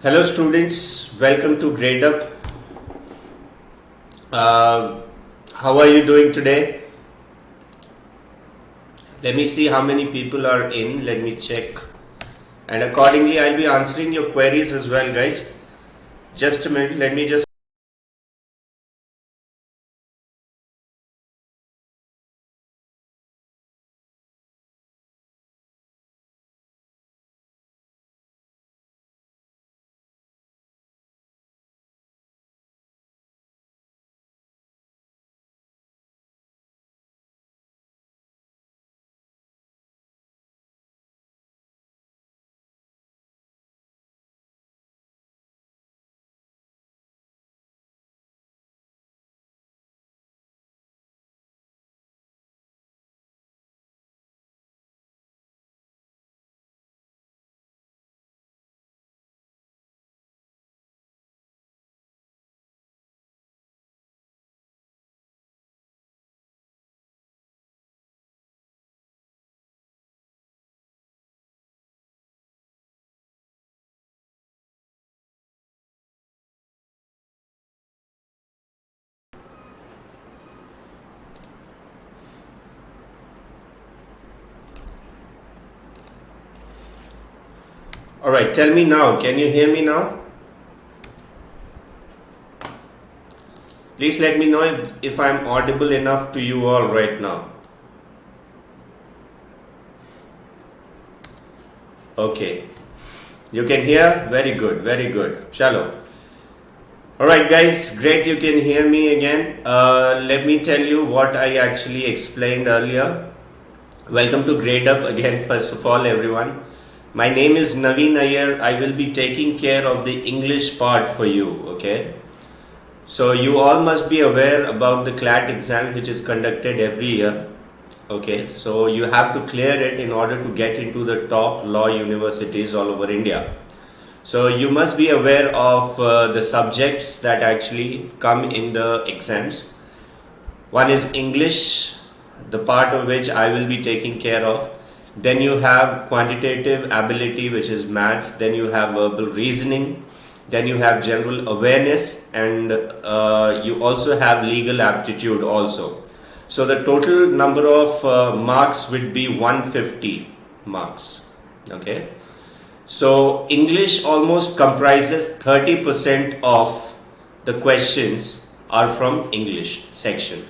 Hello students, welcome to Gradeup. How are you doing today? Let me see how many people are in. Let me check. And accordingly, I'll be answering your queries as well, guys. Just a minute, let me just. Alright, tell me now. Can you hear me now? Please let me know if I'm audible enough to you all right now. Okay. You can hear? Very good, very good. Chalo. Alright guys, great you can hear me again. Let me tell you what I actually explained earlier. Welcome to Gradeup again, first of all, everyone. My name is Navin Iyer. I will be taking care of the English part for you, okay? So you all must be aware about the CLAT exam which is conducted every year, okay? So you have to clear it in order to get into the top law universities all over India. So you must be aware of the subjects that actually come in the exams. One is English, the part of which I will be taking care of. Then you have quantitative ability, which is maths. Then you have verbal reasoning. Then you have general awareness, and you also have legal aptitude also. So the total number of marks would be 150 marks. Okay. So English almost comprises 30% of the questions are from English section.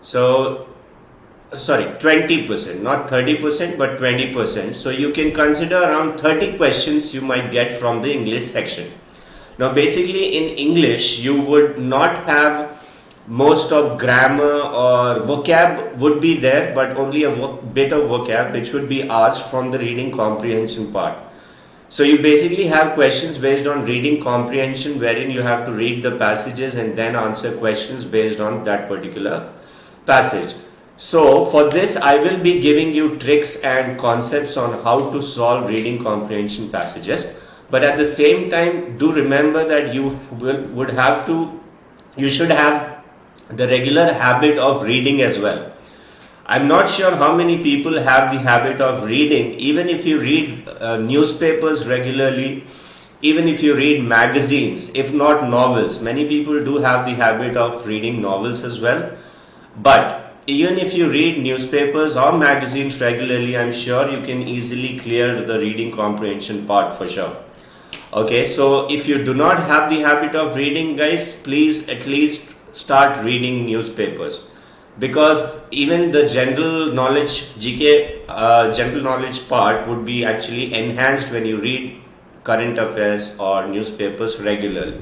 So sorry, 20%, not 30%, but 20%. So you can consider around 30 questions you might get from the English section. Now basically in English you would not have most of grammar or vocab would be there, but only a bit of vocab which would be asked from the reading comprehension part. So you basically have questions based on reading comprehension, wherein you have to read the passages and then answer questions based on that particular passage. So for this I will be giving you tricks and concepts on how to solve reading comprehension passages, but at the same time do remember that you should have the regular habit of reading as well. I'm not sure how many people have the habit of reading. Even if you read newspapers regularly, even if you read magazines, if not novels, many people do have the habit of reading novels as well. But even if you read newspapers or magazines regularly, I'm sure you can easily clear the reading comprehension part for sure. Okay, so if you do not have the habit of reading, guys, please at least start reading newspapers, because even the general knowledge GK general knowledge part would be actually enhanced when you read current affairs or newspapers regularly.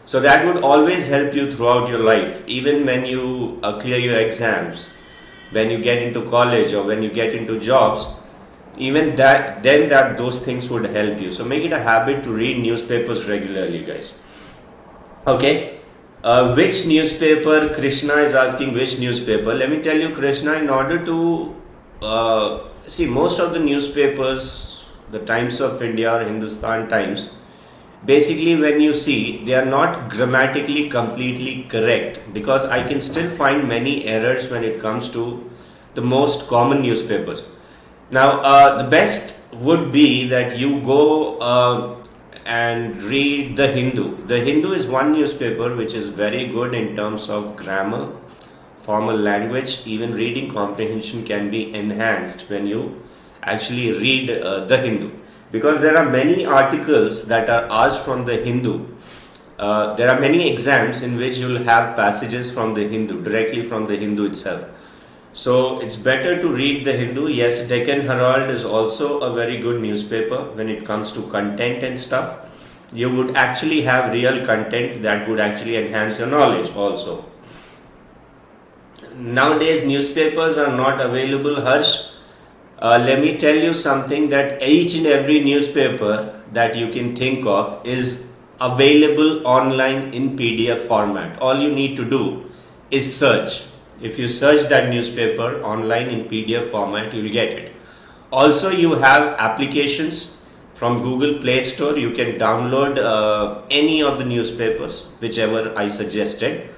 So that would always help you throughout your life, even when you clear your exams, when you get into college or when you get into jobs, even those things would help you. So make it a habit to read newspapers regularly, guys. Okay. Which newspaper? Krishna is asking which newspaper. Let me tell you, Krishna, in order to see most of the newspapers, the Times of India or Hindustan Times, basically when you see, they are not grammatically completely correct, because I can still find many errors when it comes to the most common newspapers. Now the best would be that you go and read the Hindu. The Hindu is one newspaper which is very good in terms of grammar, formal language. Even reading comprehension can be enhanced when you actually read the Hindu, because there are many articles that are asked from the Hindu. There are many exams in which you will have passages from the Hindu, directly from the Hindu itself. So it's better to read the Hindu. Yes, Deccan Herald is also a very good newspaper when it comes to content and stuff. You would actually have real content that would actually enhance your knowledge also. Nowadays newspapers are not available, Harsh. Let me tell you something, that each and every newspaper that you can think of is available online in PDF format. All you need to do is search. If you search that newspaper online in PDF format, you will get it. Also, you have applications from Google Play Store. You can download any of the newspapers, whichever I suggested,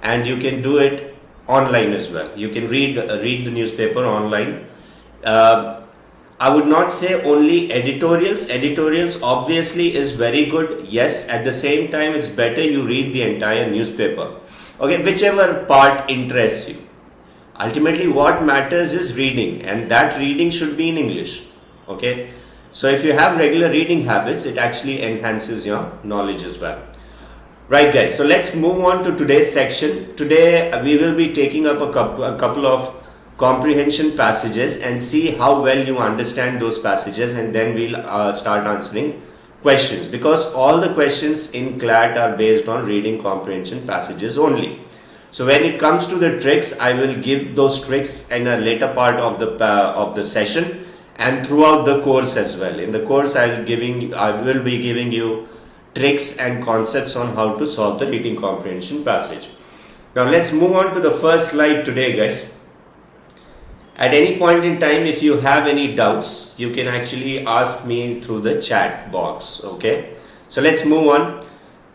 and you can do it online as well. You can read the newspaper online. I would not say only editorials. Editorials obviously is very good. Yes, at the same time it's better you read the entire newspaper. Okay, whichever part interests you. Ultimately what matters is reading, and that reading should be in English. Okay, so if you have regular reading habits, it actually enhances your knowledge as well. Right guys, so let's move on to today's section. Today we will be taking up a couple of comprehension passages and see how well you understand those passages, and then we'll start answering questions, because all the questions in CLAT are based on reading comprehension passages only. So when it comes to the tricks, I will give those tricks in a later part of the session and throughout the course as well. In the course I will be giving you tricks and concepts on how to solve the reading comprehension passage. Now let's move on to the first slide today guys. At any point in time, if you have any doubts, you can actually ask me through the chat box. Okay, so let's move on.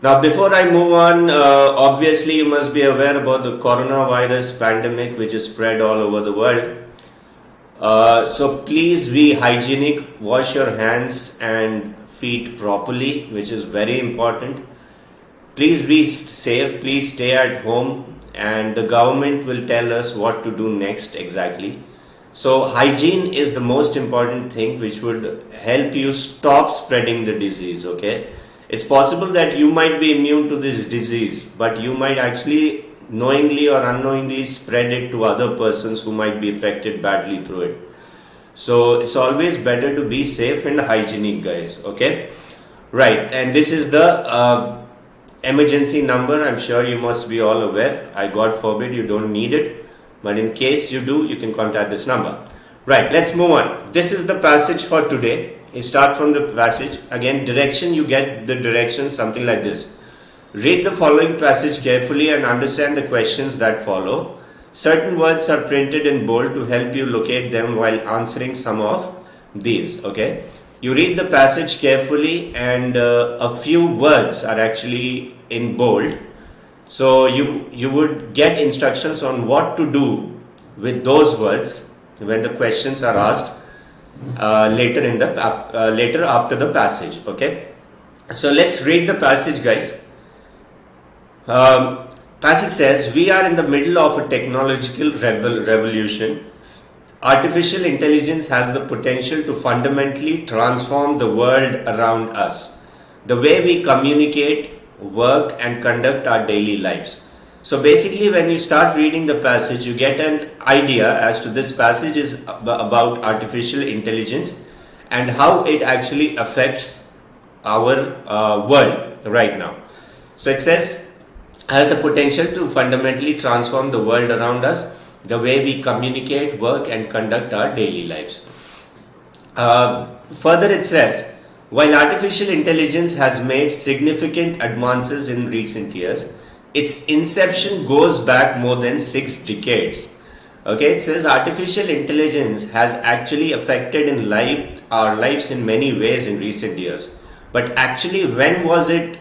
Now before I move on, obviously you must be aware about the coronavirus pandemic which is spread all over the world. So please be hygienic, wash your hands and feet properly, which is very important. Please be safe, please stay at home, and the government will tell us what to do next exactly. So hygiene is the most important thing which would help you stop spreading the disease. Okay, it's possible that you might be immune to this disease, but you might actually knowingly or unknowingly spread it to other persons who might be affected badly through it. So it's always better to be safe and hygienic guys. Okay, right, and this is the emergency number. I'm sure you must be all aware. God forbid you don't need it, but in case you do, you can contact this number. Right, let's move on. This is the passage for today. You start from the passage. Again, direction, you get the direction something like this. Read the following passage carefully and understand the questions that follow. Certain words are printed in bold to help you locate them while answering some of these. Okay, you read the passage carefully, and a few words are actually in bold. So you would get instructions on what to do with those words when the questions are asked later after the passage. Okay, so let's read the passage guys. Passage says, we are in the middle of a technological revolution. Artificial intelligence has the potential to fundamentally transform the world around us, the way we communicate, work and conduct our daily lives. So basically when you start reading the passage, you get an idea as to this passage is about artificial intelligence and how it actually affects our world right now. So it says, has the potential to fundamentally transform the world around us, the way we communicate, work and conduct our daily lives. Further it says, while artificial intelligence has made significant advances in recent years, its inception goes back more than 6 decades. Okay, it says artificial intelligence has actually affected our lives in many ways in recent years. But actually, when was it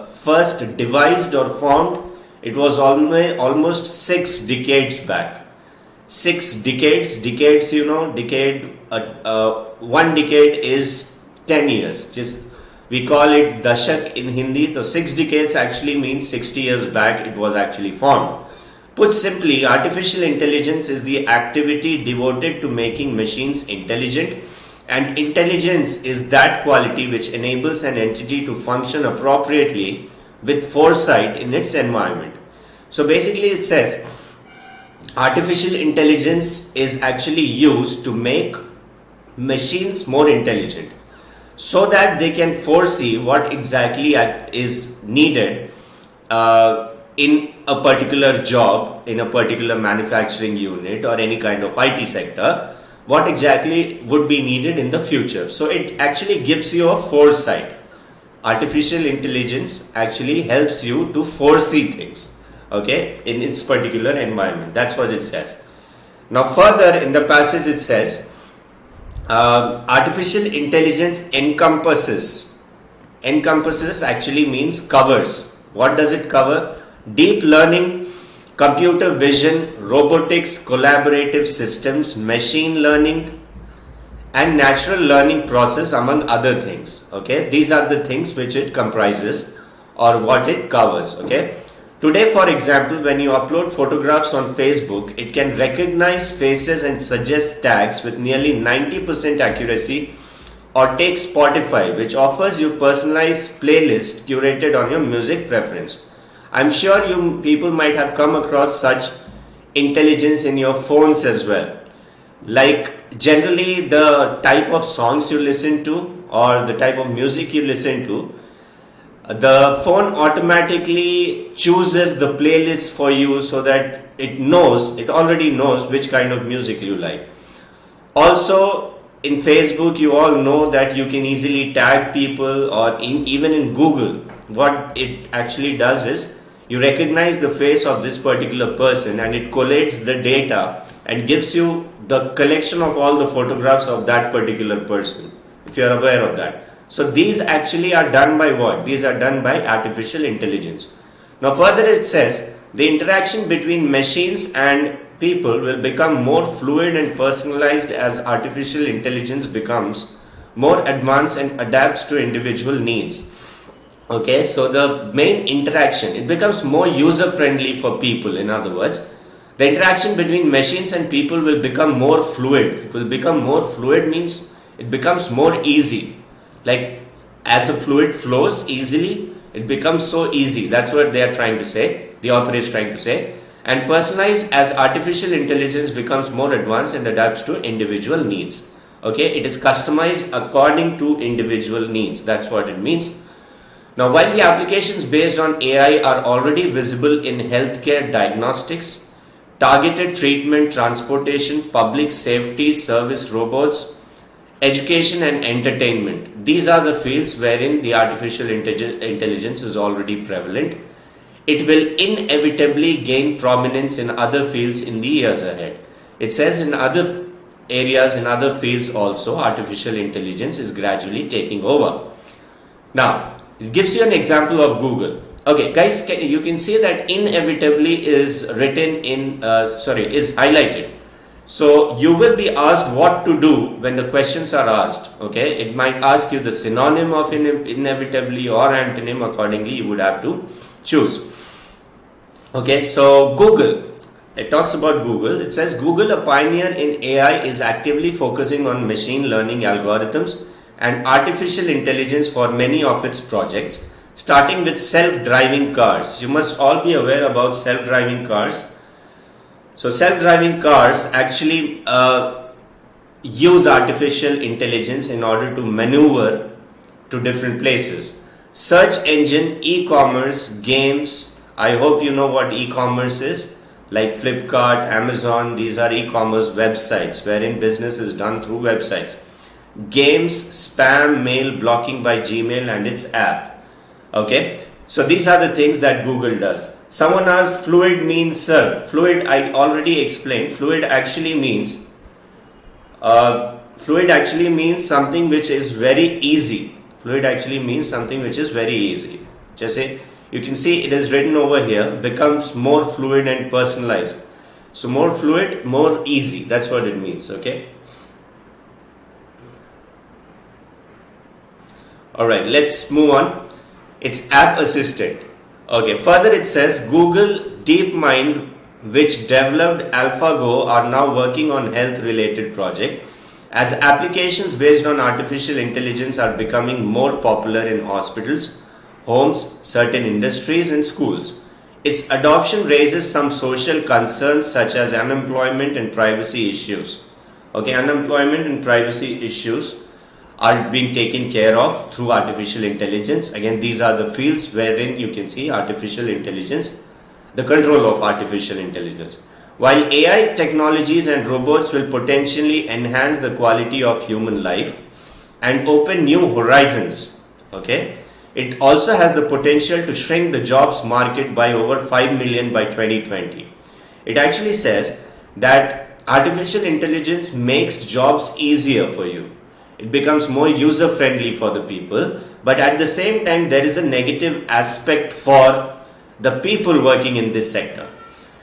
first devised or formed? It was almost 6 decades back. 6 decades, you know, one decade is 10 years. Just We call it Dashak in Hindi. So 6 decades actually means 60 years back it was actually formed. Put simply, artificial intelligence is the activity devoted to making machines intelligent, and intelligence is that quality which enables an entity to function appropriately with foresight in its environment. So basically it says artificial intelligence is actually used to make machines more intelligent so that they can foresee what exactly is needed in a particular job, in a particular manufacturing unit or any kind of IT sector, what exactly would be needed in the future. So it actually gives you a foresight. Artificial intelligence actually helps you to foresee things, okay, in its particular environment. That's what it says. Now further in the passage it says, artificial intelligence encompasses actually means covers. What does it cover? Deep learning, computer vision, robotics, collaborative systems, machine learning, and natural learning process, among other things. Okay, these are the things which it comprises or what it covers. Okay, today for example, when you upload photographs on Facebook, it can recognize faces and suggest tags with nearly 90% accuracy. Or take Spotify, which offers you personalized playlist curated on your music preference. I'm sure you people might have come across such intelligence in your phones as well. Like generally the type of songs you listen to or the type of music you listen to, the phone automatically chooses the playlist for you so that it already knows which kind of music you like. Also in Facebook, you all know that you can easily tag people, or even in Google, what it actually does is you recognize the face of this particular person and it collates the data and gives you the collection of all the photographs of that particular person, if you are aware of that. So these actually are done by what? These are done by artificial intelligence. Now further it says the interaction between machines and people will become more fluid and personalized as artificial intelligence becomes more advanced and adapts to individual needs. Okay, so the main interaction, it becomes more user friendly for people. In other words, the interaction between machines and people will become more fluid. It will become more fluid means it becomes more easy. Like as a fluid flows easily, it becomes so easy. That's what they are trying to say. The author is trying to say. And personalized as artificial intelligence becomes more advanced and adapts to individual needs. Okay, it is customized according to individual needs. That's what it means. Now, while the applications based on AI are already visible in healthcare diagnostics, targeted treatment, transportation, public safety, service robots, education and entertainment, these are the fields wherein the artificial intelligence is already prevalent. It will inevitably gain prominence in other fields in the years ahead. It says in other areas, in other fields also, artificial intelligence is gradually taking over. Now, it gives you an example of Google. Okay, guys, you can see that inevitably is written in, is highlighted. So you will be asked what to do when the questions are asked. Okay, it might ask you the synonym of inevitably or antonym. Accordingly, you would have to choose. Okay, so Google, it talks about Google. It says Google, a pioneer in AI, is actively focusing on machine learning algorithms and artificial intelligence for many of its projects, starting with self-driving cars. You must all be aware about self-driving cars. So self-driving cars actually use artificial intelligence in order to maneuver to different places. Search engine, e-commerce, games. I hope you know what e-commerce is, like Flipkart, Amazon. These are e-commerce websites wherein business is done through websites. Games, spam, mail, blocking by Gmail and its app. Okay, so these are the things that Google does. Someone asked, fluid means, sir, fluid I already explained. Fluid actually means something which is very easy. Fluid actually means something which is very easy. Just say, you can see it is written over here, becomes more fluid and personalized. So more fluid, more easy. That's what it means. Okay. Alright, let's move on. It's app assistant. Okay, further it says Google DeepMind, which developed AlphaGo, are now working on health related project, as applications based on artificial intelligence are becoming more popular in hospitals, homes, certain industries and schools. Its adoption raises some social concerns such as unemployment and privacy issues. Okay, unemployment and privacy issues are being taken care of through artificial intelligence. Again, these are the fields wherein you can see artificial intelligence, the control of artificial intelligence. While AI technologies and robots will potentially enhance the quality of human life and open new horizons, okay, it also has the potential to shrink the jobs market by over 5 million by 2020. It actually says that artificial intelligence makes jobs easier for you. It becomes more user friendly for the people, but at the same time there is a negative aspect for the people working in this sector.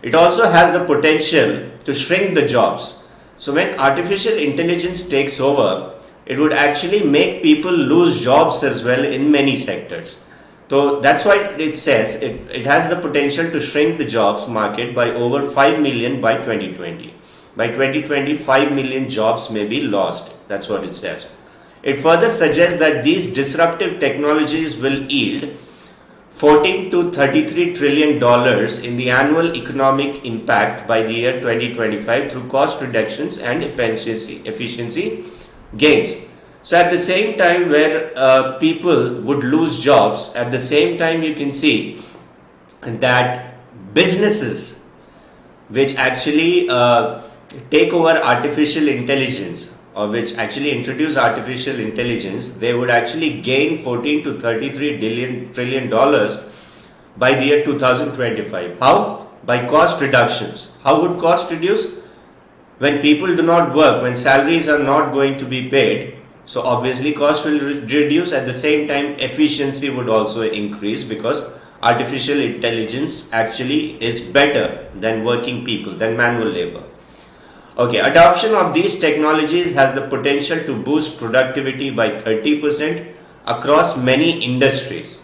It also has the potential to shrink the jobs. So when artificial intelligence takes over, it would actually make people lose jobs as well in many sectors. So that's why it says it has the potential to shrink the jobs market by over 5 million by 2020. By 2020, 5 million jobs may be lost. That's what it says. It further suggests that these disruptive technologies will yield $14 to $33 trillion in the annual economic impact by the year 2025 through cost reductions and efficiency gains. So at the same time where people would lose jobs, at the same time you can see that businesses which actually take over artificial intelligence, or which actually introduce artificial intelligence, they would actually gain 14 to 33 trillion dollars by the year 2025. How? By cost reductions. How would cost reduce? When people do not work, when salaries are not going to be paid, so obviously cost will reduce. At the same time, efficiency would also increase, because artificial intelligence actually is better than working people, than manual labor. Okay, adoption of these technologies has the potential to boost productivity by 30% across many industries.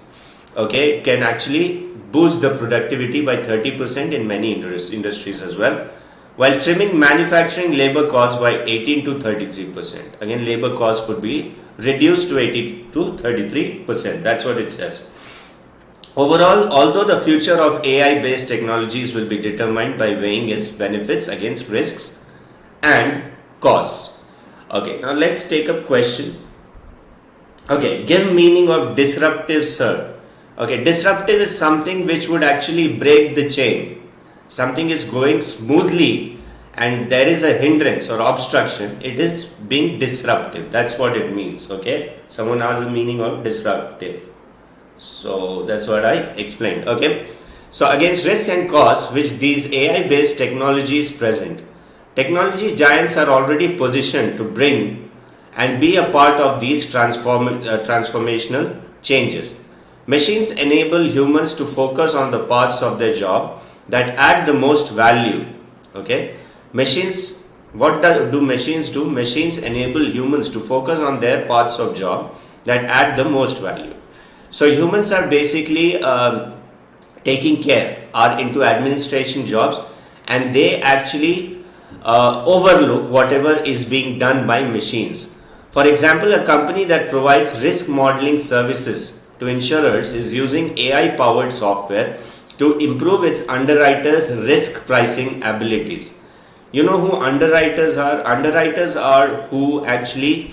Okay, it can actually boost the productivity by 30% in many industries as well, while trimming manufacturing labor costs by 18 to 33%. Again, labor costs could be reduced to 18 to 33%. That's what it says. Overall, although the future of AI-based technologies will be determined by weighing its benefits against risks and costs. Okay, now let's take up question. Okay, give meaning of disruptive, sir. Okay, disruptive is something which would actually break the chain. Something is going smoothly and there is a hindrance or obstruction. It is being disruptive. That's what it means. Okay, someone asked the meaning of disruptive. So that's what I explained. Okay, so against risks and costs which these AI based technologies present, technology giants are already positioned to bring and be a part of these transformational changes. Machines enable humans to focus on the parts of their job that add the most value. Okay, machines, what do machines do? Machines enable humans to focus on their parts of job that add the most value. So humans are basically taking care, are into administration jobs, and they actually overlook whatever is being done by machines. For example, a company that provides risk modeling services to insurers is using AI powered software to improve its underwriters' risk pricing abilities. You know who underwriters are? Underwriters are who actually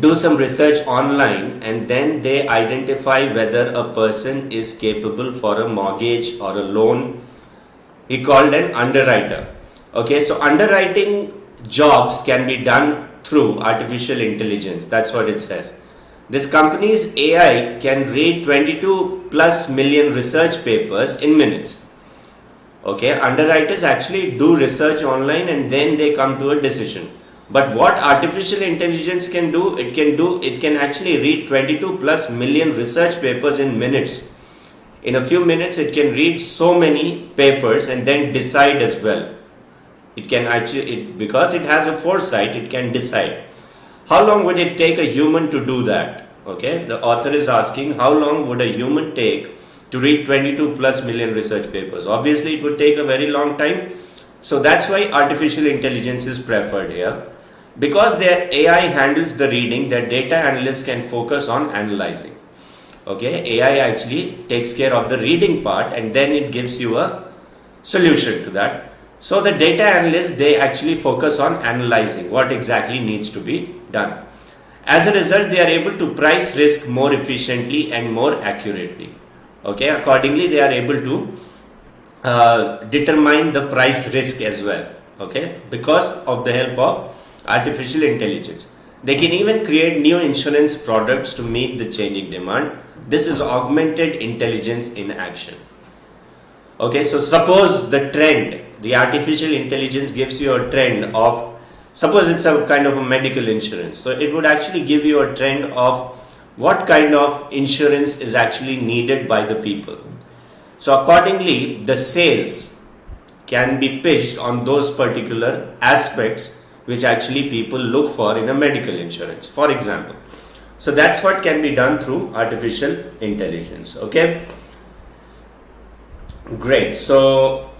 do some research online and then they identify whether a person is capable for a mortgage or a loan. He called an underwriter. Okay, so underwriting jobs can be done through artificial intelligence. That's what it says. This company's AI can read 22 plus million research papers in minutes. Okay, underwriters actually do research online and then they come to a decision. But what artificial intelligence can do, it can actually read 22 plus million research papers in minutes. In a few minutes, it can read so many papers and then decide as well. It can actually, because it has a foresight, it can decide. How long would it take a human to do that? Okay, the author is asking how long would a human take to read 22 plus million research papers. Obviously it would take a very long time, so that's why artificial intelligence is preferred here. Because their AI handles the reading, their data analysts can focus on analyzing. Okay, AI actually takes care of the reading part and then it gives you a solution to that. So the data analysts, they actually focus on analyzing what exactly needs to be done. As a result, they are able to price risk more efficiently and more accurately. Okay, accordingly they are able to determine the price risk as well. Okay, because of the help of artificial intelligence. They can even create new insurance products to meet the changing demand. This is augmented intelligence in action. Okay, so suppose the trend, the artificial intelligence gives you a trend of, suppose it's a kind of a medical insurance. So it would actually give you a trend of what kind of insurance is actually needed by the people. So accordingly, the sales can be pitched on those particular aspects which actually people look for in a medical insurance, for example. So that's what can be done through artificial intelligence. Okay, great. So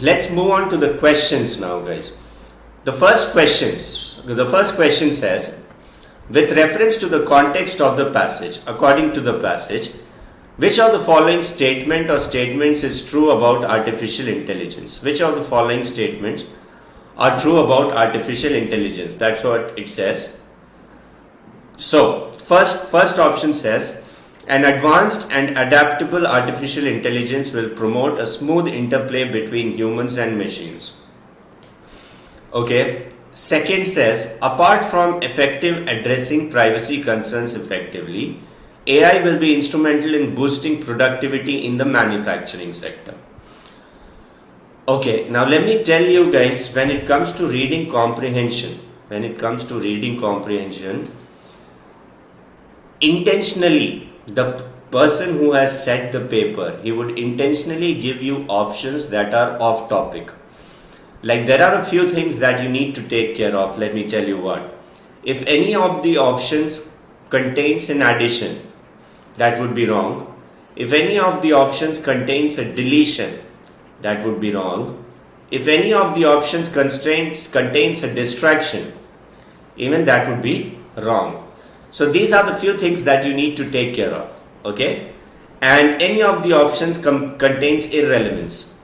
let's move on to the questions now, guys. The first question says, with reference to the context of the passage, according to the passage, which of the following statement or statements is true about artificial intelligence? Which of the following statements are true about artificial intelligence? That's what it says. So first option says, an advanced and adaptable artificial intelligence will promote a smooth interplay between humans and machines. Okay. Second says, apart from effective addressing privacy concerns effectively, AI will be instrumental in boosting productivity in the manufacturing sector. Okay, now let me tell you guys, when it comes to reading comprehension, intentionally, the person who has set the paper, he would intentionally give you options that are off topic. Like there are a few things that you need to take care of. Let me tell you what. If any of the options contains an addition, that would be wrong. If any of the options contains a deletion, that would be wrong. If any of the options contains a distraction, even that would be wrong. So these are the few things that you need to take care of. Okay, and any of the options contains irrelevance.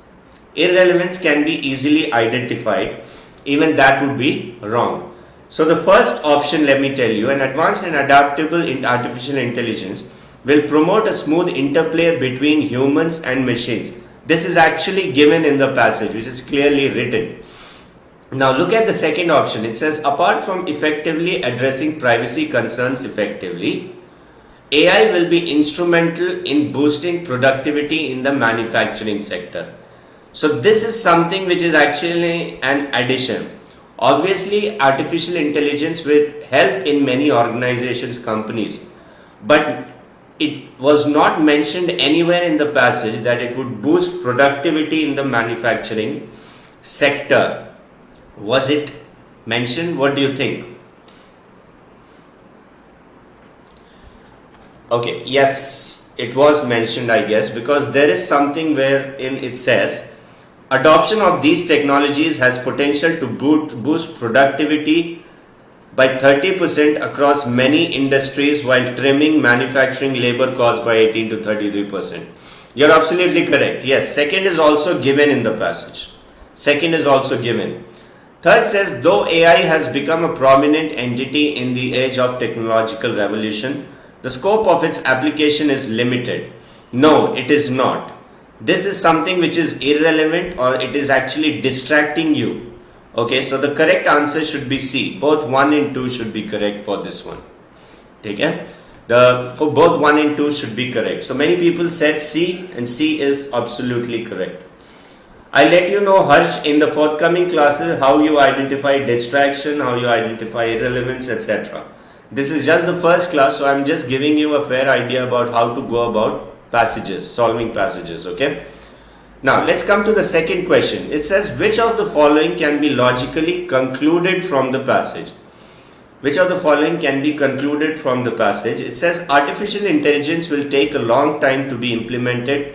Irrelevance can be easily identified, even that would be wrong. So the first option, let me tell you, an advanced and adaptable artificial intelligence will promote a smooth interplay between humans and machines. This is actually given in the passage, which is clearly written. Now look at the second option. It says, apart from effectively addressing privacy concerns effectively, AI will be instrumental in boosting productivity in the manufacturing sector. So this is something which is actually an addition. Obviously, artificial intelligence will help in many organizations, companies, but it was not mentioned anywhere in the passage that it would boost productivity in the manufacturing sector. Was it mentioned? What do you think? Okay, yes, it was mentioned, I guess, because there is something wherein it says, adoption of these technologies has potential to boost productivity by 30% across many industries while trimming manufacturing labor costs by 18 to 33%. You're absolutely correct. Yes, second is also given in the passage. Second is also given. Third says, though AI has become a prominent entity in the age of technological revolution, the scope of its application is limited. No, it is not. This is something which is irrelevant, or it is actually distracting you. Okay, so the correct answer should be C. Both 1 and 2 should be correct for this one. Okay? For both 1 and 2 should be correct. So many people said C, and C is absolutely correct. I'll let you know, Harsh, in the forthcoming classes how you identify distraction, how you identify irrelevance, etc. This is just the first class, so I'm just giving you a fair idea about how to go about passages, solving passages. Okay, now let's come to the second question. It says, which of the following can be logically concluded from the passage? Which of the following can be concluded from the passage? It says artificial intelligence will take a long time to be implemented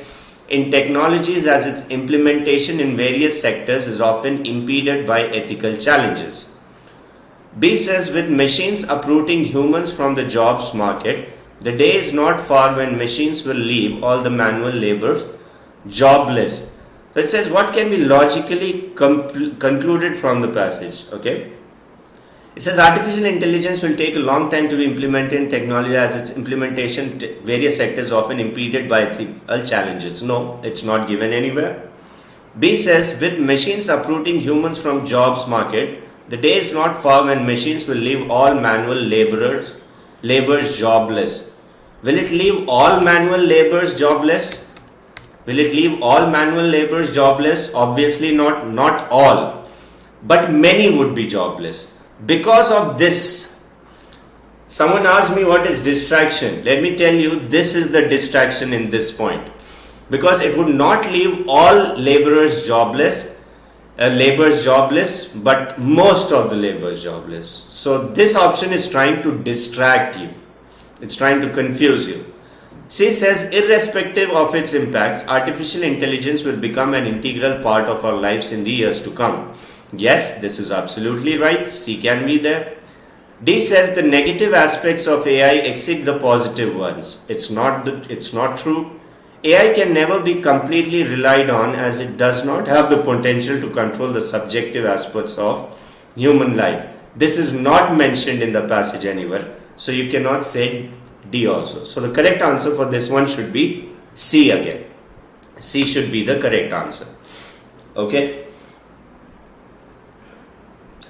in technologies as its implementation in various sectors is often impeded by ethical challenges. B says with machines uprooting humans from the jobs market, the day is not far when machines will leave all the manual laborers jobless. So it says what can be logically concluded from the passage. Okay. It says artificial intelligence will take a long time to be implemented in technology as its implementation various sectors often impeded by ethical challenges. No, it's not given anywhere. B says with machines uprooting humans from jobs market, the day is not far when machines will leave all manual laborers jobless. Will it leave all manual laborers jobless? Will it leave all manual laborers jobless? Obviously not all, but many would be jobless. Because of this, someone asked me what is distraction. Let me tell you, this is the distraction in this point. Because it would not leave all laborers jobless, but most of the laborers jobless. So this option is trying to distract you. It's trying to confuse you. C says, irrespective of its impacts, artificial intelligence will become an integral part of our lives in the years to come. Yes, this is absolutely right. C can be there. D says the negative aspects of AI exceed the positive ones. It's not true. AI can never be completely relied on as it does not have the potential to control the subjective aspects of human life. This is not mentioned in the passage anywhere. So you cannot say D also. So the correct answer for this one should be C again. C should be the correct answer. Okay.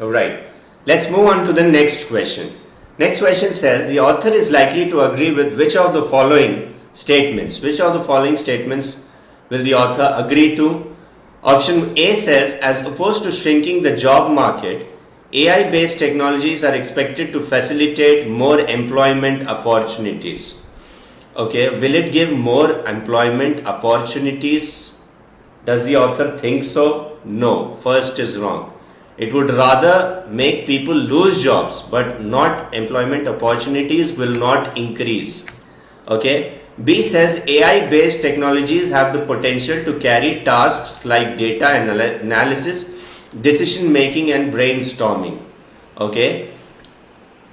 Alright, let's move on to the next question. Next question says the author is likely to agree with which of the following statements? Which of the following statements will the author agree to? Option A says as opposed to shrinking the job market, AI based technologies are expected to facilitate more employment opportunities. Okay, will it give more employment opportunities? Does the author think so? No, first is wrong. It would rather make people lose jobs, but not employment opportunities will not increase. Okay. B says AI based technologies have the potential to carry tasks like data analysis, decision making and brainstorming. Okay.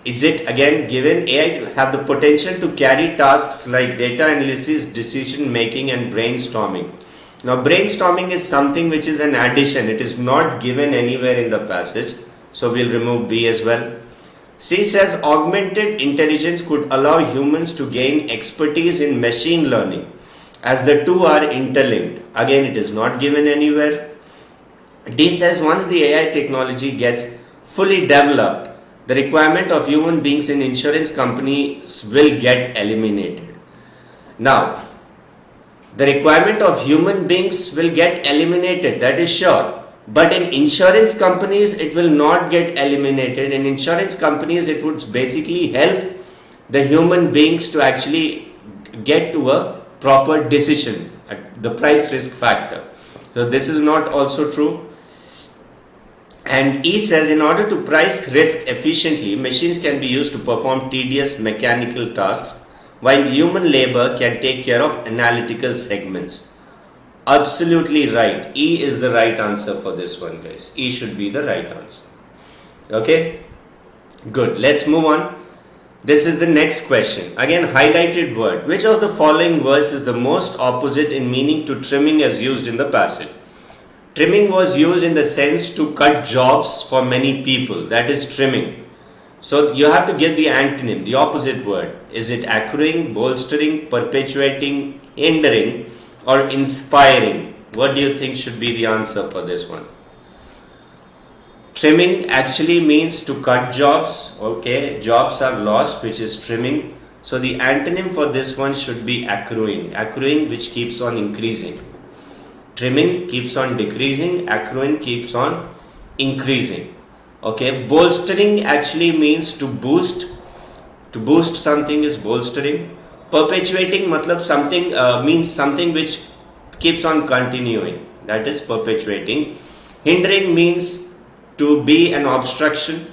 Is it again given AI to have the potential to carry tasks like data analysis, decision making and brainstorming? Now brainstorming is something which is an addition. It is not given anywhere in the passage. So we'll remove B as well. C says augmented intelligence could allow humans to gain expertise in machine learning as the two are interlinked. Again, it is not given anywhere. D says once the AI technology gets fully developed, the requirement of human beings in insurance companies will get eliminated. Now, the requirement of human beings will get eliminated, that is sure. But in insurance companies, it will not get eliminated. In insurance companies, it would basically help the human beings to actually get to a proper decision at the price risk factor. So this is not also true. And E says in order to price risk efficiently, machines can be used to perform tedious mechanical tasks, while human labor can take care of analytical segments. Absolutely right. E is the right answer for this one, guys. E should be the right answer. Okay? Good. Let's move on. This is the next question. Again, highlighted word. Which of the following words is the most opposite in meaning to trimming as used in the passage? Trimming was used in the sense to cut jobs for many people. That is trimming. So you have to give the antonym, the opposite word. Is it accruing, bolstering, perpetuating, hindering, or inspiring? What do you think should be the answer for this one? Trimming actually means to cut jobs. Okay, jobs are lost, which is trimming. So the antonym for this one should be accruing. Accruing, which keeps on increasing. Trimming keeps on decreasing. Accruing keeps on increasing. Okay, bolstering actually means to boost. To boost something is bolstering. Perpetuating matlab something means something which keeps on continuing. That is perpetuating. Hindering means to be an obstruction.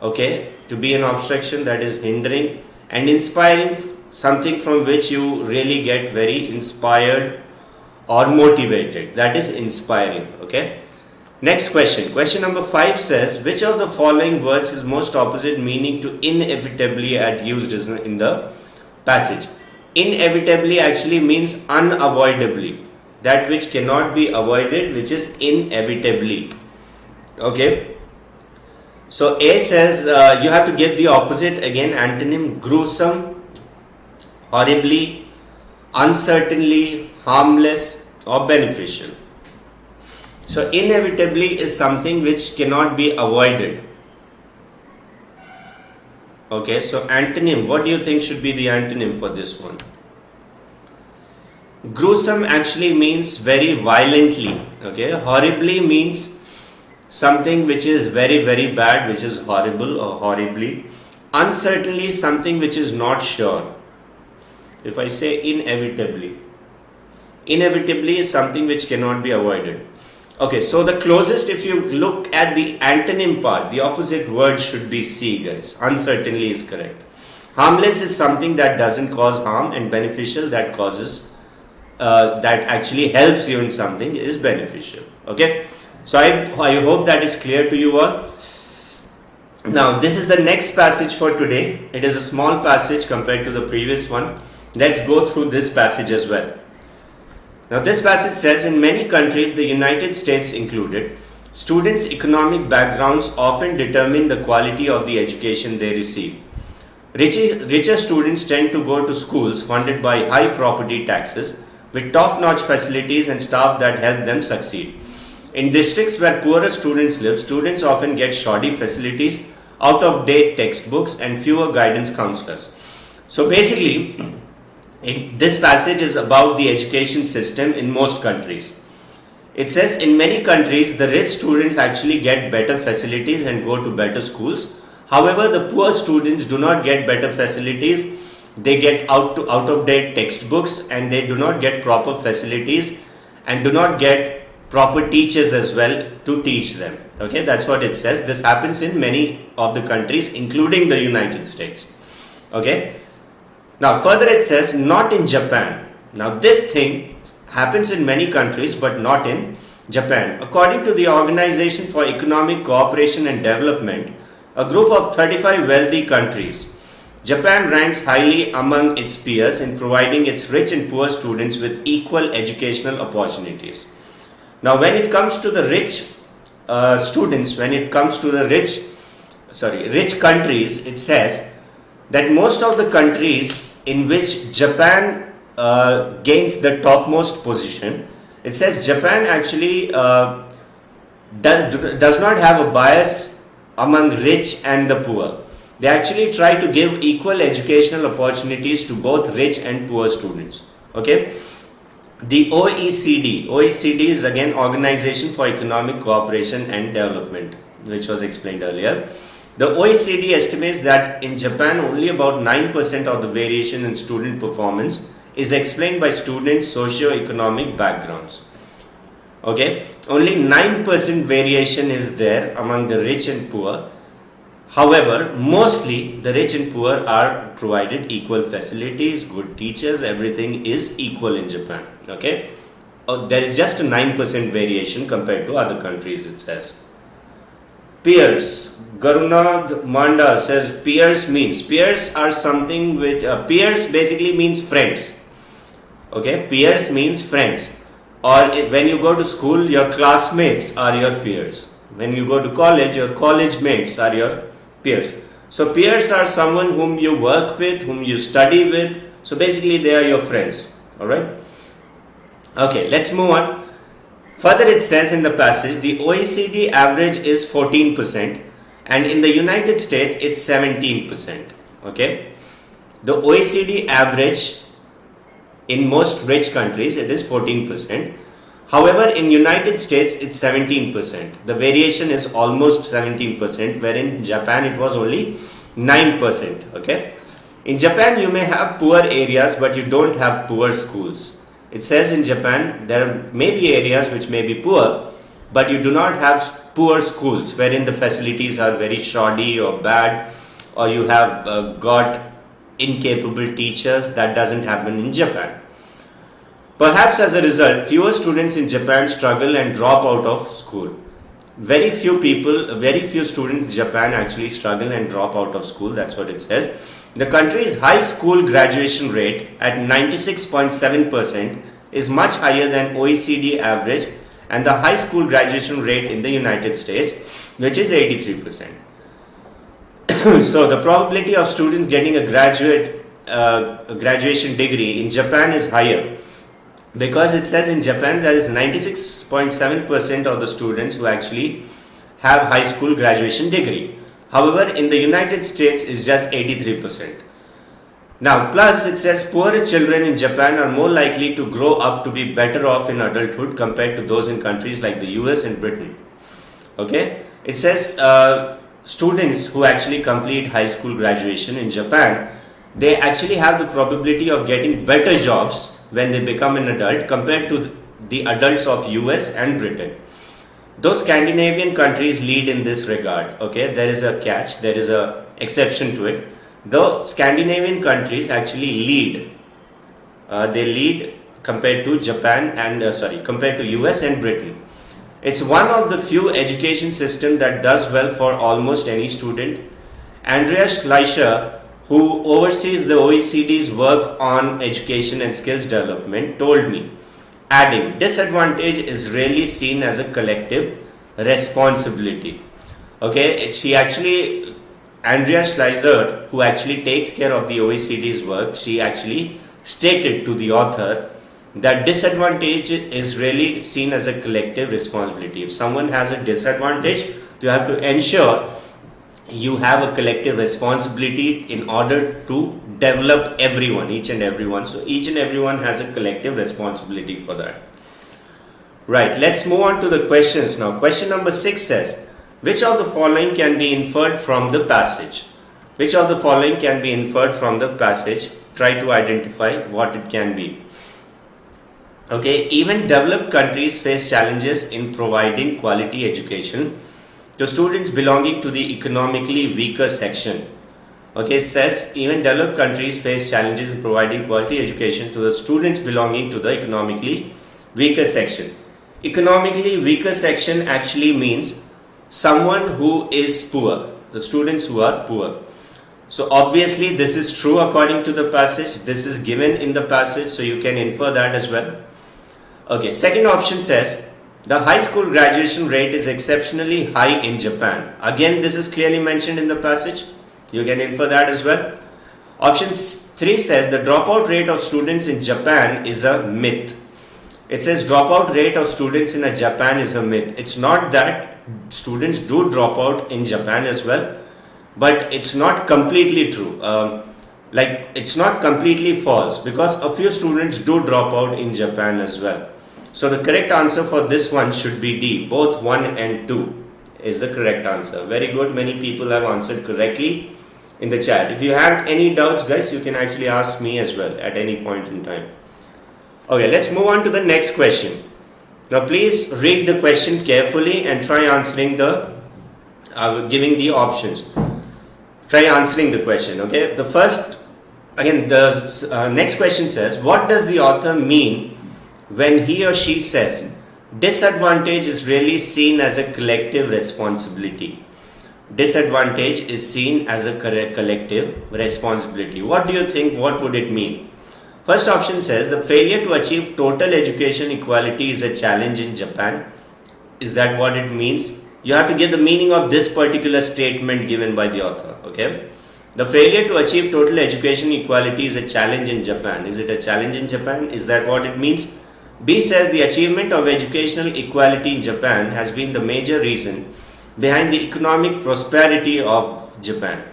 Okay, to be an obstruction, that is hindering, and inspiring, something from which you really get very inspired or motivated, that is inspiring. Okay. Next question. Question number 5 says, which of the following words is most opposite meaning to inevitably at used in the passage? Inevitably actually means unavoidably, that which cannot be avoided, which is inevitably. Okay. So A says you have to give the opposite again, antonym: gruesome, horribly, uncertainly, harmless, or beneficial. So inevitably is something which cannot be avoided. Okay, so antonym, what do you think should be the antonym for this one? Gruesome actually means very violently. Okay, horribly means something which is very, very bad, which is horrible or horribly. Uncertainly, something which is not sure. If I say inevitably, inevitably is something which cannot be avoided. Okay, so the closest, if you look at the antonym part, the opposite word should be C, guys. Uncertainly is correct. Harmless is something that doesn't cause harm, and beneficial, that causes, that actually helps you in something, is beneficial. Okay, so I hope that is clear to you all. Now, this is the next passage for today. It is a small passage compared to the previous one. Let's go through this passage as well. Now, this passage says, in many countries, the United States included, students' economic backgrounds often determine the quality of the education they receive. Richer students tend to go to schools funded by high property taxes, with top-notch facilities and staff that help them succeed. In districts where poorer students live, students often get shoddy facilities, out-of-date textbooks, and fewer guidance counselors. So basically, this passage is about the education system in most countries. It says in many countries, the rich students actually get better facilities and go to better schools. However, the poor students do not get better facilities. They get out-of-date textbooks, and they do not get proper facilities and do not get proper teachers as well to teach them. Okay, that's what it says. This happens in many of the countries, including the United States. Okay. Now, further it says, not in Japan. Now, this thing happens in many countries, but not in Japan. According to the Organization for Economic Cooperation and Development, a group of 35 wealthy countries, Japan ranks highly among its peers in providing its rich and poor students with equal educational opportunities. Now, when it comes to the rich students, when it comes to the rich countries, it says that most of the countries in which Japan gains the topmost position, it says Japan actually does not have a bias among rich and the poor. They actually try to give equal educational opportunities to both rich and poor students. Okay. The OECD is again Organization for Economic Cooperation and Development, which was explained earlier. The OECD estimates that in Japan only about 9% of the variation in student performance is explained by students' socio-economic backgrounds. Okay, only 9% variation is there among the rich and poor. However, mostly the rich and poor are provided equal facilities, good teachers, everything is equal in Japan. Okay, there is just a 9% variation compared to other countries, it says. Peers. Garunad Manda says peers are something which peers basically means friends. Okay, peers means friends. Or when you go to school, your classmates are your peers. When you go to college, your college mates are your peers. So peers are someone whom you work with, whom you study with. So basically they are your friends. Alright. Okay, let's move on. Further it says in the passage, the OECD average is 14% and in the United States it's 17%. Okay. The OECD average in most rich countries it is 14%. However, in United States it's 17%. The variation is almost 17%, wherein in Japan it was only 9%. Okay. In Japan you may have poor areas but you don't have poor schools. It says in Japan there may be areas which may be poor, but you do not have poor schools wherein the facilities are very shoddy or bad, or you have got incapable teachers. That doesn't happen in Japan. Perhaps as a result, fewer students in Japan struggle and drop out of school. Very few students in Japan actually struggle and drop out of school. That's what it says. The country's high school graduation rate at 96.7% is much higher than OECD average and the high school graduation rate in the United States, which is 83%. So the probability of students getting a graduation degree in Japan is higher, because it says in Japan there is 96.7% of the students who actually have high school graduation degree. However, in the United States is just 83%. Now, plus it says poorer children in Japan are more likely to grow up to be better off in adulthood compared to those in countries like the US and Britain. Okay, it says students who actually complete high school graduation in Japan, they actually have the probability of getting better jobs when they become an adult compared to the adults of US and Britain. Those Scandinavian countries lead in this regard. Okay, there is a catch, there is a exception to it. The Scandinavian countries actually lead. They lead compared to Japan and compared to US and Britain. It's one of the few education systems that does well for almost any student. Andreas Schleicher, who oversees the OECD's work on education and skills development, told me, adding, disadvantage is rarely seen as a collective responsibility. Okay, Andrea Schleicher, who actually takes care of the OECD's work, she actually stated to the author that disadvantage is really seen as a collective responsibility. If someone has a disadvantage, you have to ensure you have a collective responsibility in order to develop everyone, each and everyone. So each and everyone has a collective responsibility for that. Right, let's move on to the questions now. Question number 6 says, which of the following can be inferred from the passage? Which of the following can be inferred from the passage? Try to identify what it can be. Okay, even developed countries face challenges in providing quality education to students belonging to the economically weaker section. Okay, it says even developed countries face challenges in providing quality education to the students belonging to the economically weaker section. Economically weaker section actually means someone who is poor, the students who are poor. So obviously this is true according to the passage. This is given in the passage, so you can infer that as well. Okay, second option says the high school graduation rate is exceptionally high in Japan. Again, this is clearly mentioned in the passage. You can infer that as well. Option 3 says the dropout rate of students in Japan is a myth. It says dropout rate of students in Japan is a myth. It's not that students do drop out in Japan as well, but it's not completely true. It's not completely false, because a few students do drop out in Japan as well. So the correct answer for this one should be D. Both 1 and 2 is the correct answer. Very good. Many people have answered correctly in the chat. If you have any doubts, guys, you can actually ask me as well at any point in time. Okay, let's move on to the next question. Now please read the question carefully and try answering giving the options. Try answering the question. Okay, the next question says, what does the author mean when he or she says disadvantage is really seen as a collective responsibility? Disadvantage is seen as a collective responsibility. What do you think? What would it mean? First option says the failure to achieve total education equality is a challenge in Japan. Is that what it means? You have to get the meaning of this particular statement given by the author. Okay, the failure to achieve total education equality is a challenge in Japan. Is it a challenge in Japan? Is that what it means? B says the achievement of educational equality in Japan has been the major reason behind the economic prosperity of Japan.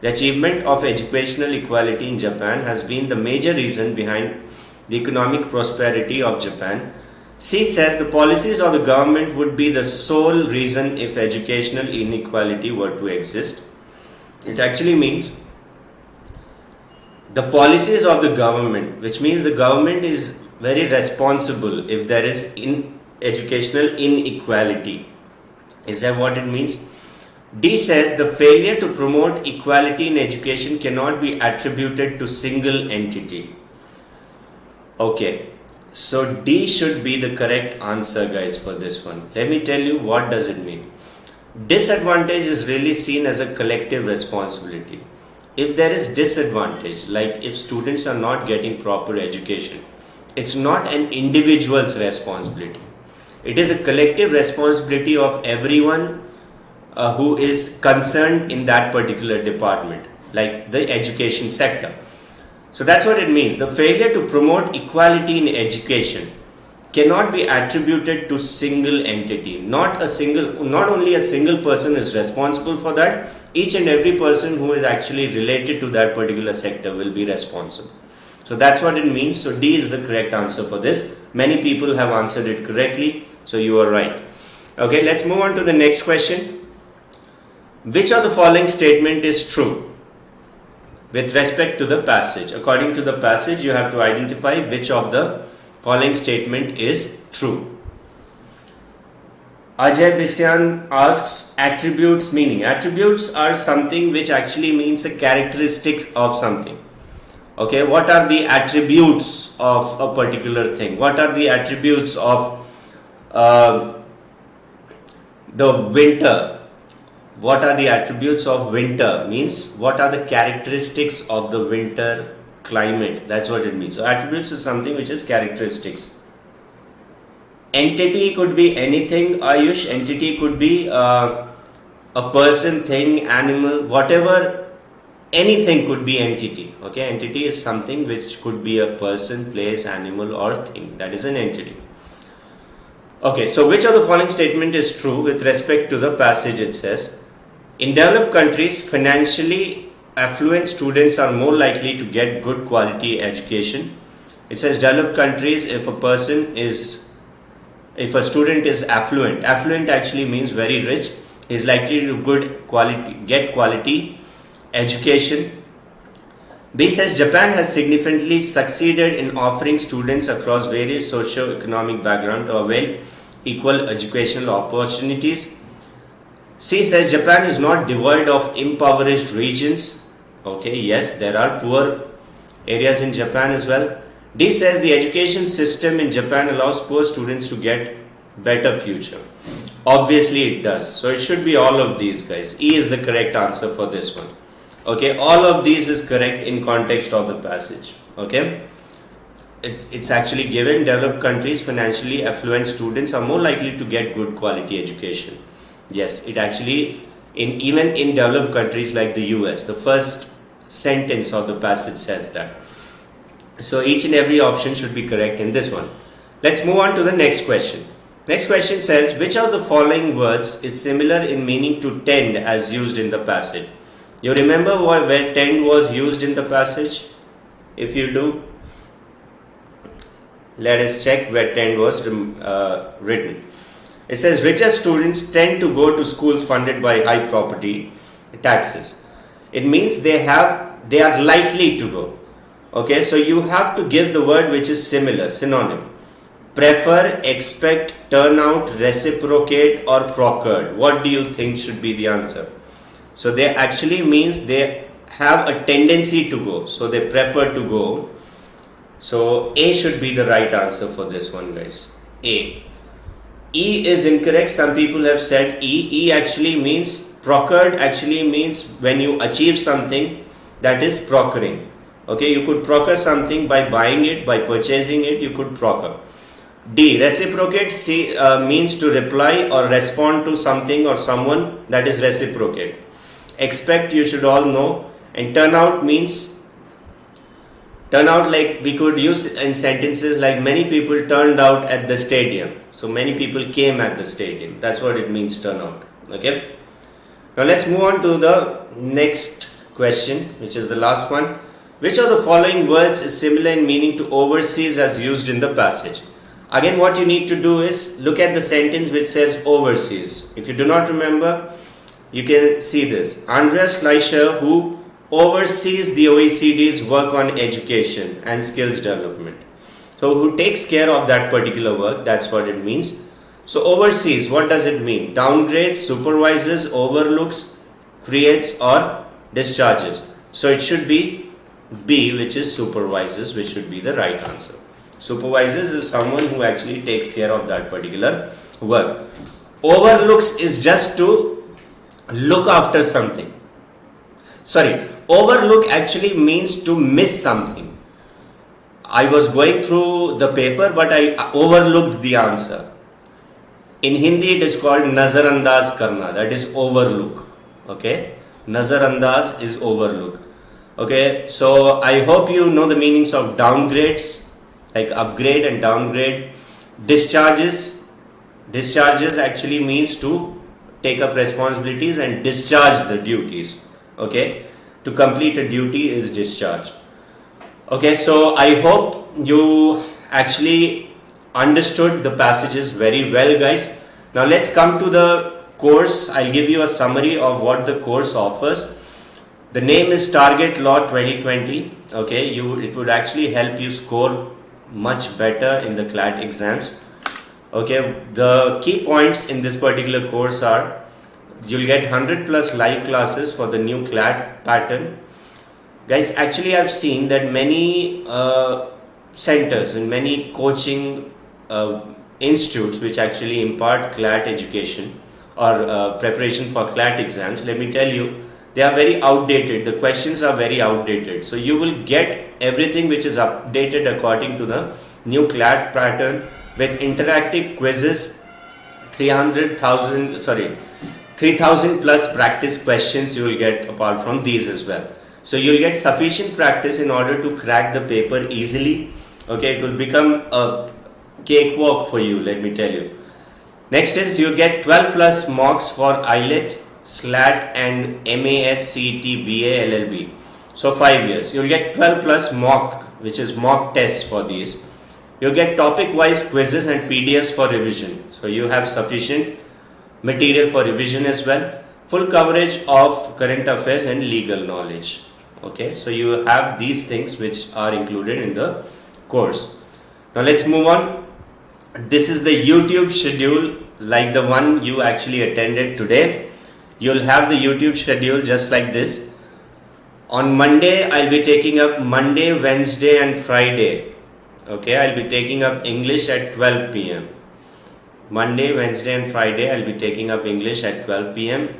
The achievement of educational equality in Japan has been the major reason behind the economic prosperity of Japan. C says the policies of the government would be the sole reason if educational inequality were to exist. It actually means the policies of the government, which means the government is very responsible if there is educational inequality. Is that what it means? D says the failure to promote equality in education cannot be attributed to single entity. Okay, so D should be the correct answer, guys, for this one. Let me tell you what does it mean. Disadvantage is really seen as a collective responsibility. If there is disadvantage, like if students are not getting proper education, it's not an individual's responsibility. It is a collective responsibility of everyone who is concerned in that particular department, like the education sector. So that's what it means. The failure to promote equality in education cannot be attributed to single entity. Not only a single person is responsible for that. Each and every person who is actually related to that particular sector will be responsible. So that's what it means. So D is the correct answer for this. Many people have answered it correctly. So you are right. Okay, let's move on to the next question. Which of the following statement is true with respect to the passage? According to the passage, you have to identify which of the following statement is true. Ajay Bisyan asks attributes meaning. Attributes are something which actually means a characteristic of something. Okay, what are the attributes of a particular thing? What are the attributes of the winter? What are the attributes of winter? Means what are the characteristics of the winter climate? That's what it means. So attributes is something which is characteristics. Entity could be anything, Ayush. Entity could be a person, thing, animal, whatever. Anything could be entity. Okay, entity is something which could be a person, place, animal or thing. That is an entity. Okay, so which of the following statement is true with respect to the passage? It says, in developed countries, financially affluent students are more likely to get good quality education. It says developed countries, if a student is affluent actually means very rich, is likely to get quality education. B says Japan has significantly succeeded in offering students across various socio-economic backgrounds to avail equal educational opportunities. C says Japan is not devoid of impoverished regions. Okay, yes, there are poor areas in Japan as well. D says the education system in Japan allows poor students to get better future. Obviously it does. So it should be all of these, guys. E is the correct answer for this one. Okay, all of these is correct in context of the passage. Okay, it's actually given developed countries financially affluent students are more likely to get good quality education. Yes, it actually even in developed countries like the US, the first sentence of the passage says that. So each and every option should be correct in this one. Let's move on to the next question. Next question says, which of the following words is similar in meaning to tend as used in the passage? You remember where tend was used in the passage? If you do, let us check where tend was written. It says richer students tend to go to schools funded by high property taxes. It means they are likely to go. Okay, so you have to give the word which is similar, synonym. Prefer, expect, turn out, reciprocate or procured. What do you think should be the answer? So they actually means they have a tendency to go. So they prefer to go. So A should be the right answer for this one, guys. A. E is incorrect. Some people have said E. E actually means procured, actually means when you achieve something, that is procuring. Okay, you could procure something by buying it, by purchasing it, you could procure. D. Reciprocate means to reply or respond to something or someone, that is reciprocate. Expect, you should all know. And turn out means, turn out like we could use in sentences like many people turned out at the stadium. So many people came at the stadium. That's what it means, turn out. Okay. Now let's move on to the next question, which is the last one. Which of the following words is similar in meaning to overseas as used in the passage? Again, what you need to do is look at the sentence which says overseas. If you do not remember, you can see this. Andreas Schleicher, who oversees the OECD's work on education and skills development. So who takes care of that particular work, that's what it means. So oversees, what does it mean? Downgrades, supervises, overlooks, creates or discharges. So it should be B, which is supervises, which should be the right answer. Supervises is someone who actually takes care of that particular work. Overlooks is just to look after something. Sorry, overlook actually means to miss something. I was going through the paper but I overlooked the answer. In Hindi it is called nazarandaz karna, that is overlook. Okay, nazarandaz is overlook. Okay, so I hope you know the meanings of downgrades, like upgrade and downgrade. Discharges actually means to take up responsibilities and discharge the duties. Okay, to complete a duty is discharge. Okay, so I hope you actually understood the passages very well, guys. Now let's come to the course. I'll give you a summary of what the course offers. The name is Target Law 2020. Okay, it would actually help you score much better in the CLAT exams. Okay, the key points in this particular course are: you'll get 100 plus live classes for the new CLAT pattern. Guys, actually I've seen that many centers and many coaching institutes which actually impart CLAT education or preparation for CLAT exams, let me tell you, they are very outdated. The questions are very outdated. So you will get everything which is updated according to the new CLAT pattern with interactive quizzes, 3,000 plus practice questions you will get apart from these as well. So you will get sufficient practice in order to crack the paper easily. Okay, it will become a cakewalk for you, let me tell you. Next is you get 12 plus mocks for IELTS, SLAT and MAH, CET, BA, LLB. So 5 years. You will get 12 plus mock, which is mock tests for these. You get topic wise quizzes and PDFs for revision. So you have sufficient material for revision as well. Full coverage of current affairs and legal knowledge. Okay, so you have these things which are included in the course. Now let's move on. This is the YouTube schedule like the one you actually attended today. You'll have the YouTube schedule just like this. On Monday, I'll be taking up Monday, Wednesday and Friday. Okay, I'll be taking up English at 12 p.m. Monday, Wednesday and Friday, I'll be taking up English at 12 p.m.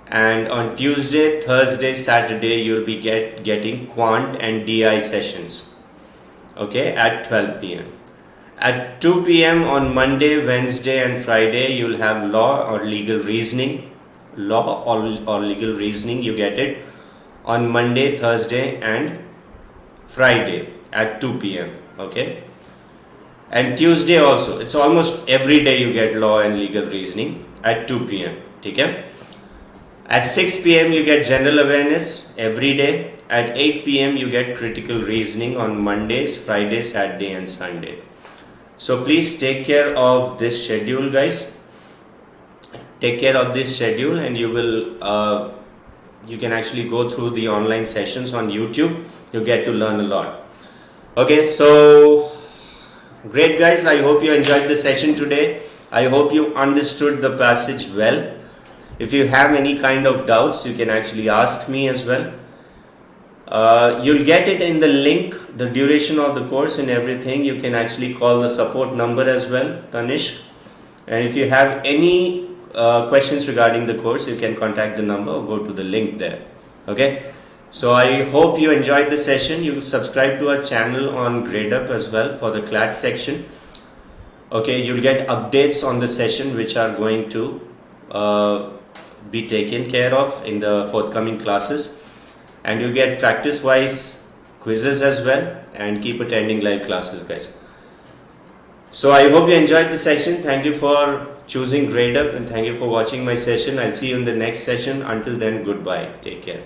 And on Tuesday, Thursday, Saturday, you'll be getting Quant and DI sessions. Okay, at 12 p.m. At 2 p.m. on Monday, Wednesday and Friday, you'll have law or legal reasoning. Law or legal reasoning, you get it on Monday, Thursday and Friday at 2 p.m. Okay. And Tuesday also, it's almost every day you get law and legal reasoning at 2 p.m. Okay. At 6 p.m. you get general awareness every day. At 8 p.m. you get critical reasoning on Mondays, Fridays, Saturday and Sunday. So please take care of this schedule, guys. Take care of this schedule and you will you can actually go through the online sessions on YouTube. You get to learn a lot. Okay, so great guys, I hope you enjoyed the session today. I hope you understood the passage well. If you have any kind of doubts, you can actually ask me as well. You'll get it in the link, the duration of the course and everything. You can actually call the support number as well, Tanishq. And if you have any questions regarding the course, you can contact the number or go to the link there. Okay. So I hope you enjoyed the session. You subscribe to our channel on Gradeup as well for the CLAT section. Okay, you'll get updates on the session which are going to be taken care of in the forthcoming classes, and you get practice wise quizzes as well, and keep attending live classes, guys. So I hope you enjoyed the session. Thank you for choosing Gradeup and thank you for watching my session. I'll see you in the next session. Until then, goodbye. Take care.